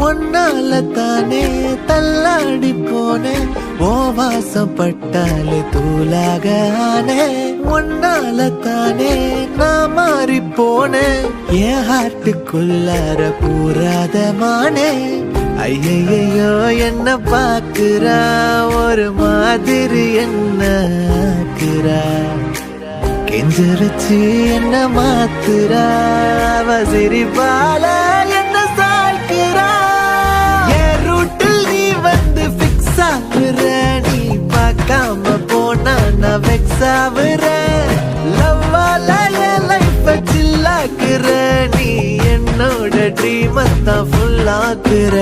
ஒன்னால தானே தள்ளாடி போனேன் ஓ வாசம் பட்டாலே தூளாக ஆனே ஒன்னால தானே நான் மாறி போனேன் என் ஹார்ட்டுக்குள்ளார பூராத மானே ஐயையோ என்ன பாக்குறா ஒரு மாதிரி என்ன ஆக்குறா கெஞ்சரிச்சு என்ன மாத்துறா அவ சிரிப்பால என்ன சாய்க்கிறா என் ரூட்டில் நீ வந்து பிக்ஸ் ஆகுற நீ பார்க்காம போனா நான் வெக்ஸ் ஆகுற லவ்வால என் லைஃப சில்லாக்குற நீ என்னோட ட்ரீம் தான் ஃபுல் ஆக்குற